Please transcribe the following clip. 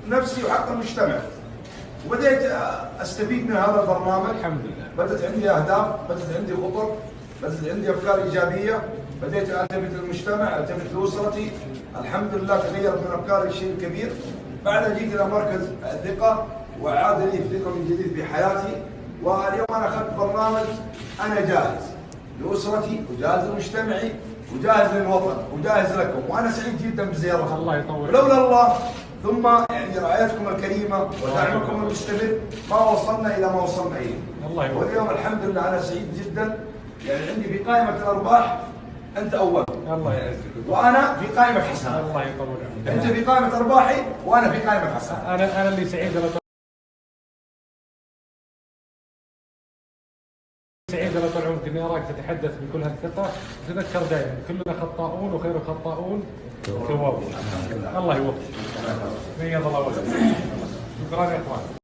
نفسي وحق المجتمع. وبديت استفيد من هذا البرنامج. الحمد لله. بدت عندي اهداف، بدت عندي خطط، بدت عندي افكار ايجابيه، بديت التفت للمجتمع، التفت لاسرتي. الحمد لله تغيرت من افكاري الشيء الكبير. بعدها جيت الى مركز الثقه واعاد لي الثقه من جديد في حياتي. واليوم انا اخذت برنامج انا جاهز لاسرتي وجاهز لمجتمعي وجاهز للوطن وجاهز لكم، وانا سعيد جدا بزيارتكم. الله يطول. ولولا الله ثم يعني رعايتكم الكريمه ودعمكم المستمر ما وصلنا الى ما وصلنا اليه. الله يطول. واليوم الحمد لله انا سعيد جدا، يعني عندي في قائمه الارباح انت اول. الله يعزك. وانا في قائمه حسنات. الله يطول عمرك. انت في قائمه ارباحي وانا في قائمه حسنات. انا اللي سعيد على طول عمرك اني اراك تتحدث بكل هالثقه. تذكر دائما كلنا خطاؤون وخير الخطاؤون توابون. الله يوفقك. بيض الله وجهك. شكرا يا اخوان.